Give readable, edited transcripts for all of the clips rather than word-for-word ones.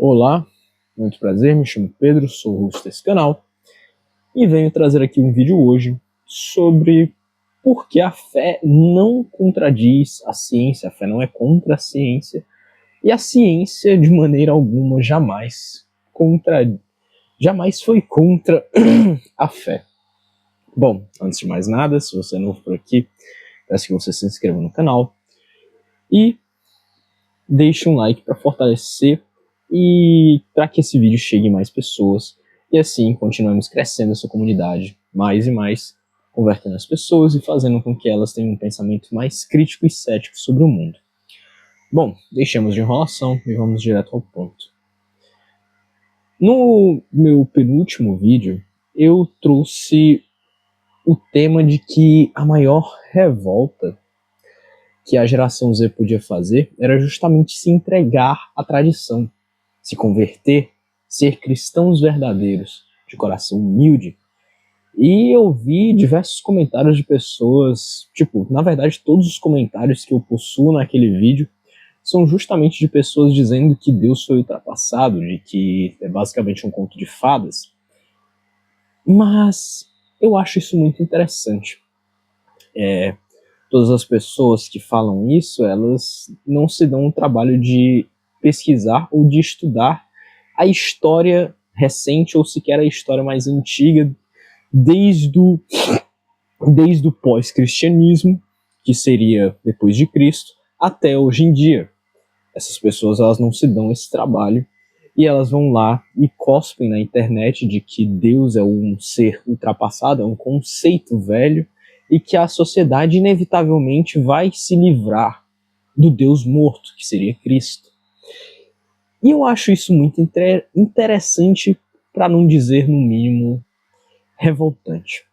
Olá, muito prazer, me chamo Pedro, sou o host desse canal e venho trazer aqui um vídeo hoje sobre por que a fé não contradiz a ciência, a fé não é contra a ciência e a ciência de maneira alguma jamais foi contra a fé. Bom, antes de mais nada, se você é novo por aqui, peço que você se inscreva no canal e deixe um like para fortalecer e para que esse vídeo chegue a mais pessoas e assim continuemos crescendo essa comunidade mais e mais, convertendo as pessoas e fazendo com que elas tenham um pensamento mais crítico e cético sobre o mundo. Bom, deixemos de enrolação e vamos direto ao ponto. No meu penúltimo vídeo, eu trouxe o tema de que a maior revolta que a geração Z podia fazer era justamente se entregar à tradição, se converter, ser cristãos verdadeiros, de coração humilde. E eu vi diversos comentários de pessoas, na verdade todos os comentários que eu possuo naquele vídeo são justamente de pessoas dizendo que Deus foi ultrapassado, de que é basicamente um conto de fadas. Mas eu acho isso muito interessante. Todas as pessoas que falam isso, elas não se dão o trabalho de pesquisar ou de estudar a história recente ou sequer a história mais antiga, desde o pós-cristianismo, que seria depois de Cristo, até hoje em dia. Essas pessoas elas não se dão esse trabalho e elas vão lá e cospem na internet de que Deus é um ser ultrapassado, é um conceito velho, e que a sociedade inevitavelmente vai se livrar do Deus morto, que seria Cristo. E eu acho isso muito interessante, para não dizer, no mínimo, revoltante.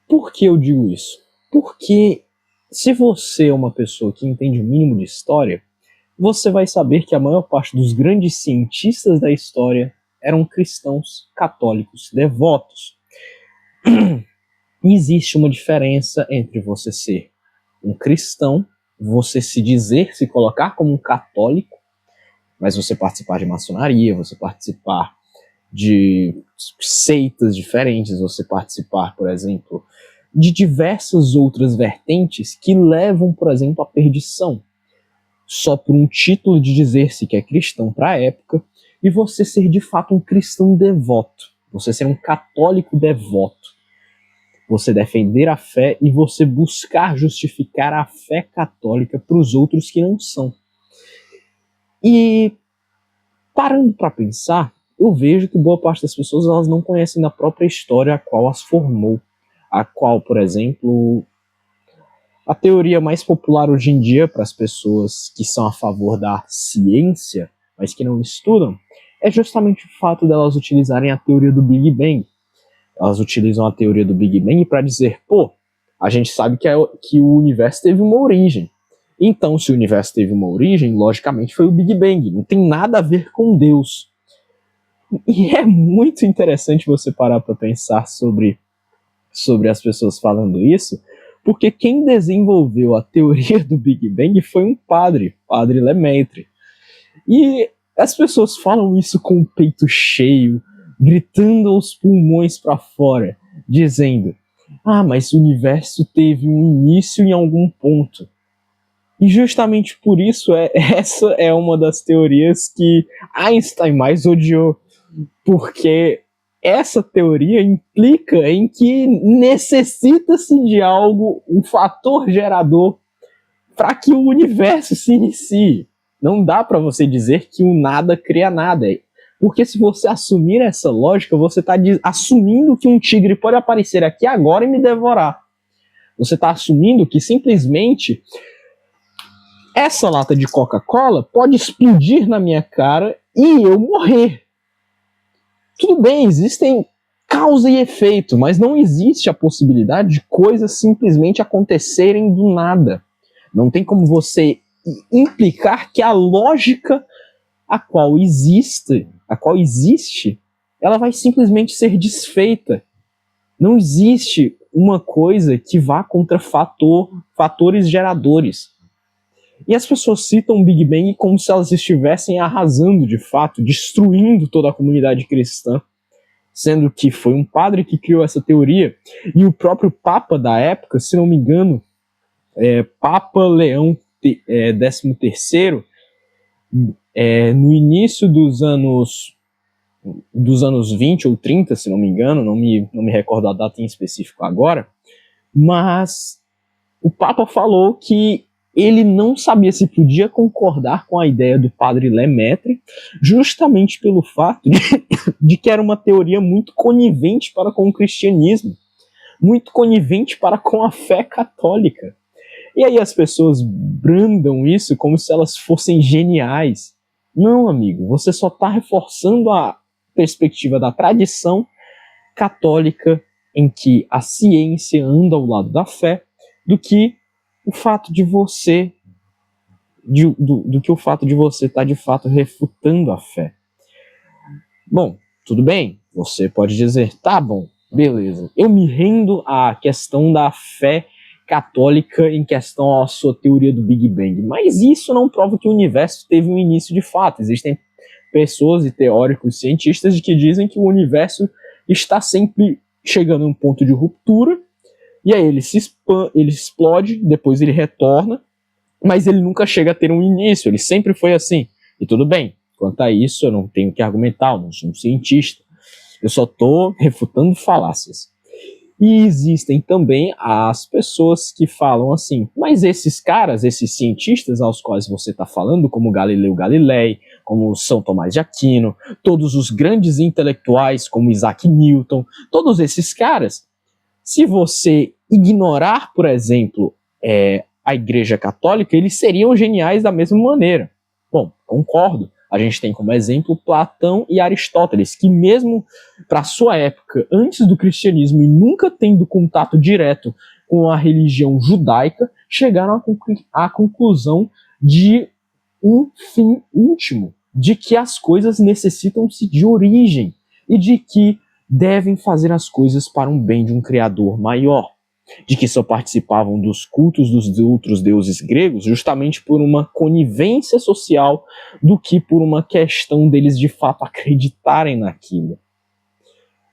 Por que eu digo isso? Porque se você é uma pessoa que entende o mínimo de história, você vai saber que a maior parte dos grandes cientistas da história eram cristãos católicos devotos. Existe uma diferença entre você ser um cristão, você se colocar como um católico, mas você participar de maçonaria, você participar de seitas diferentes, você participar, por exemplo, de diversas outras vertentes que levam, por exemplo, à perdição, só por um título de dizer-se que é cristão para a época, e você ser de fato um cristão devoto, você ser um católico devoto. Você defender a fé e você buscar justificar a fé católica para os outros que não são. E parando para pensar, eu vejo que boa parte das pessoas elas não conhecem da própria história a qual as formou. A qual, por exemplo, a teoria mais popular hoje em dia para as pessoas que são a favor da ciência, mas que não estudam, é justamente o fato delas utilizarem a teoria do Big Bang. Elas utilizam a teoria do Big Bang para dizer, a gente sabe que o universo teve uma origem. Então, se o universo teve uma origem, logicamente foi o Big Bang. Não tem nada a ver com Deus. E é muito interessante você parar para pensar sobre as pessoas falando isso, porque quem desenvolveu a teoria do Big Bang foi um padre Lemaitre. E as pessoas falam isso com o peito cheio, gritando aos pulmões para fora, dizendo, mas o universo teve um início em algum ponto. E justamente por isso, essa é uma das teorias que Einstein mais odiou, porque essa teoria implica em que necessita-se de algo, um fator gerador, para que o universo se inicie. Não dá para você dizer que o nada cria nada. Porque se você assumir essa lógica, você está assumindo que um tigre pode aparecer aqui agora e me devorar. Você está assumindo que simplesmente essa lata de Coca-Cola pode explodir na minha cara e eu morrer. Tudo bem, existem causa e efeito, mas não existe a possibilidade de coisas simplesmente acontecerem do nada. Não tem como você implicar que a lógica a qual existe, ela vai simplesmente ser desfeita. Não existe uma coisa que vá contra fatores geradores. E as pessoas citam o Big Bang como se elas estivessem arrasando de fato, destruindo toda a comunidade cristã, sendo que foi um padre que criou essa teoria, e o próprio Papa da época, se não me engano, Papa Leão XIII, no início dos anos 20 ou 30, se não me engano, não me recordo a data em específico agora, mas o Papa falou que ele não sabia se podia concordar com a ideia do padre Lemaitre, justamente pelo fato de que era uma teoria muito conivente para com o cristianismo, muito conivente para com a fé católica. E aí as pessoas brandam isso como se elas fossem geniais. Não, amigo, você só está reforçando a perspectiva da tradição católica em que a ciência anda ao lado da fé, do que o fato de você estar de fato refutando a fé. Bom, tudo bem, você pode dizer, tá bom, beleza, eu me rendo à questão da fé católica em questão à sua teoria do Big Bang, mas isso não prova que o universo teve um início de fato. Existem pessoas e teóricos cientistas que dizem que o universo está sempre chegando a um ponto de ruptura, e aí ele explode, depois ele retorna, mas ele nunca chega a ter um início, ele sempre foi assim. E tudo bem, quanto a isso eu não tenho que argumentar, eu não sou um cientista, eu só estou refutando falácias. E existem também as pessoas que falam assim, mas esses caras, esses cientistas aos quais você está falando, como Galileu Galilei, como São Tomás de Aquino, todos os grandes intelectuais como Isaac Newton, todos esses caras, se você ignorar, por exemplo, a Igreja Católica, eles seriam geniais da mesma maneira. Bom, concordo. A gente tem como exemplo Platão e Aristóteles, que mesmo para sua época, antes do cristianismo e nunca tendo contato direto com a religião judaica, chegaram à conclusão de um fim último, de que as coisas necessitam-se de origem e de que devem fazer as coisas para um bem de um Criador maior, de que só participavam dos cultos dos outros deuses gregos justamente por uma conivência social do que por uma questão deles de fato acreditarem naquilo.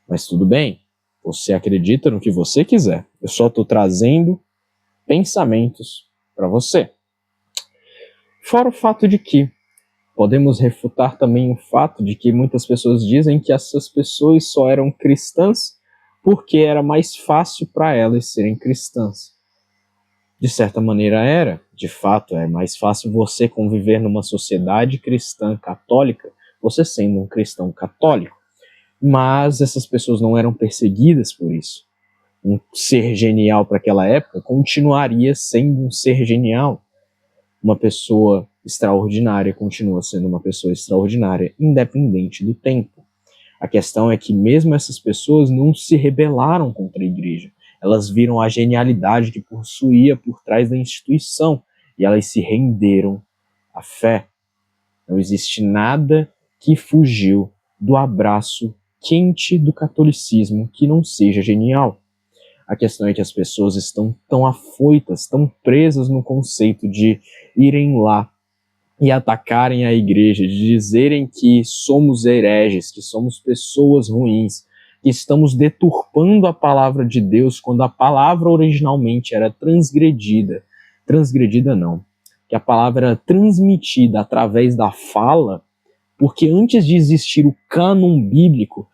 Mas tudo bem, você acredita no que você quiser, eu só estou trazendo pensamentos para você. Fora o fato de que podemos refutar também o fato de que muitas pessoas dizem que essas pessoas só eram cristãs porque era mais fácil para elas serem cristãs. De certa maneira era, de fato, é mais fácil você conviver numa sociedade cristã católica, você sendo um cristão católico. Mas essas pessoas não eram perseguidas por isso. Um ser genial para aquela época continuaria sendo um ser genial. Uma pessoa extraordinária continua sendo uma pessoa extraordinária, independente do tempo. A questão é que mesmo essas pessoas não se rebelaram contra a igreja. Elas viram a genialidade que possuía por trás da instituição e elas se renderam à fé. Não existe nada que fugiu do abraço quente do catolicismo que não seja genial. A questão é que as pessoas estão tão afoitas, tão presas no conceito de irem lá e atacarem a igreja, de dizerem que somos hereges, que somos pessoas ruins, que estamos deturpando a palavra de Deus quando a palavra originalmente era transgredida. Transgredida não, que a palavra era transmitida através da fala, porque antes de existir o cânon bíblico,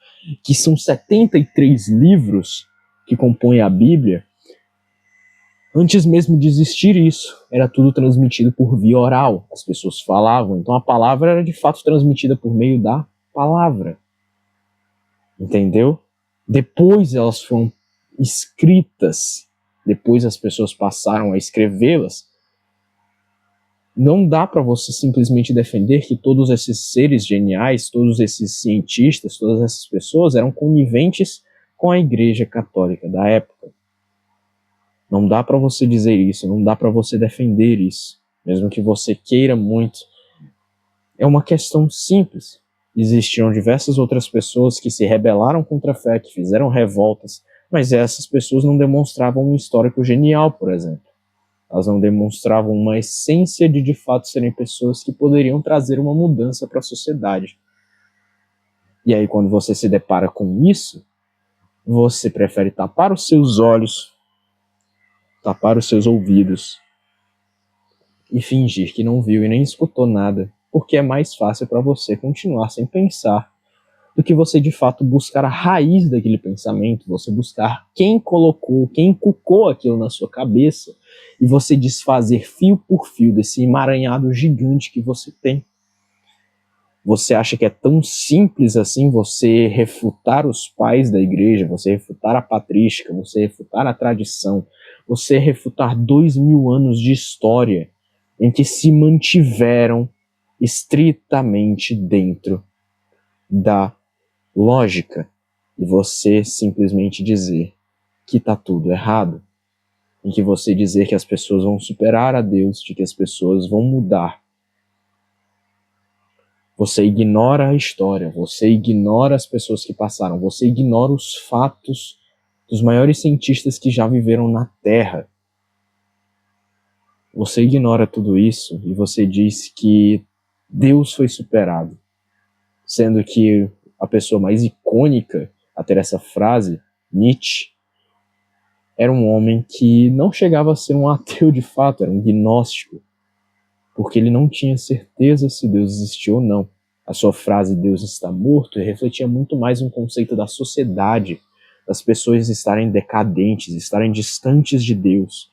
que são 73 livros que compõem a Bíblia, antes mesmo de existir isso, era tudo transmitido por via oral. As pessoas falavam, então a palavra era de fato transmitida por meio da palavra. Entendeu? Depois elas foram escritas, depois as pessoas passaram a escrevê-las. Não dá para você simplesmente defender que todos esses seres geniais, todos esses cientistas, todas essas pessoas eram coniventes com a Igreja Católica da época. Não dá para você dizer isso, não dá para você defender isso, mesmo que você queira muito. É uma questão simples. Existiram diversas outras pessoas que se rebelaram contra a fé, que fizeram revoltas, mas essas pessoas não demonstravam um histórico genial, por exemplo. Elas não demonstravam uma essência de fato serem pessoas que poderiam trazer uma mudança para a sociedade. E aí, quando você se depara com isso, você prefere tapar os seus olhos, tapar os seus ouvidos e fingir que não viu e nem escutou nada, porque é mais fácil para você continuar sem pensar do que você de fato buscar a raiz daquele pensamento, você buscar quem colocou, quem inculcou aquilo na sua cabeça e você desfazer fio por fio desse emaranhado gigante que você tem. Você acha que é tão simples assim você refutar os pais da igreja, você refutar a patrística, você refutar a tradição, você refutar 2000 anos de história em que se mantiveram estritamente dentro da lógica e você simplesmente dizer que está tudo errado, em que você dizer que as pessoas vão superar a Deus, de que as pessoas vão mudar. Você ignora a história, você ignora as pessoas que passaram, você ignora os fatos dos maiores cientistas que já viveram na Terra. Você ignora tudo isso e você diz que Deus foi superado, sendo que a pessoa mais icônica a ter essa frase, Nietzsche, era um homem que não chegava a ser um ateu de fato, era um gnóstico, porque ele não tinha certeza se Deus existiu ou não. A sua frase Deus está morto refletia muito mais um conceito da sociedade, das pessoas estarem decadentes, estarem distantes de Deus,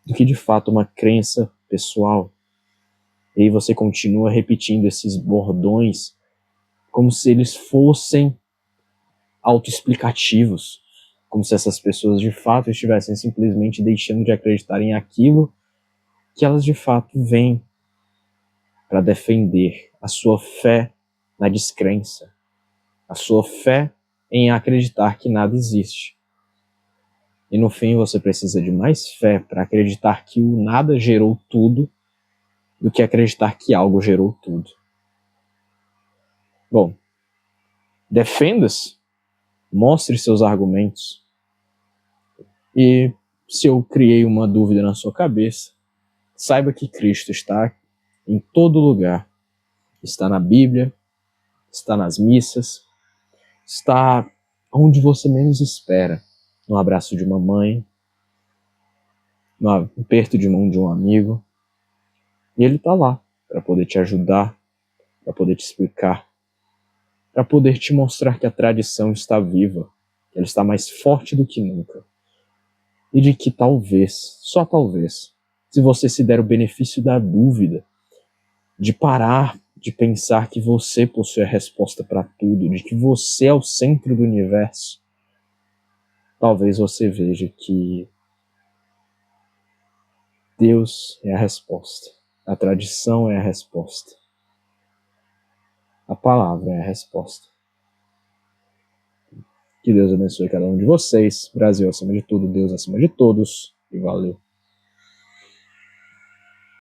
do que de fato uma crença pessoal. E aí você continua repetindo esses bordões como se eles fossem autoexplicativos, como se essas pessoas de fato estivessem simplesmente deixando de acreditar em aquilo que elas de fato veem para defender a sua fé na descrença, a sua fé em acreditar que nada existe. E no fim você precisa de mais fé para acreditar que o nada gerou tudo do que acreditar que algo gerou tudo. Bom, defenda-se, mostre seus argumentos. E se eu criei uma dúvida na sua cabeça, saiba que Cristo está em todo lugar. Está na Bíblia, está nas missas, está onde você menos espera. No abraço de uma mãe, no aperto de mão de um amigo. E ele está lá para poder te ajudar, para poder te explicar, para poder te mostrar que a tradição está viva, que ela está mais forte do que nunca. E de que talvez, só talvez, se você se der o benefício da dúvida, de parar de pensar que você possui a resposta para tudo, de que você é o centro do universo, talvez você veja que Deus é a resposta, a tradição é a resposta, a palavra é a resposta. Que Deus abençoe cada um de vocês, Brasil acima de tudo, Deus acima de todos, e valeu.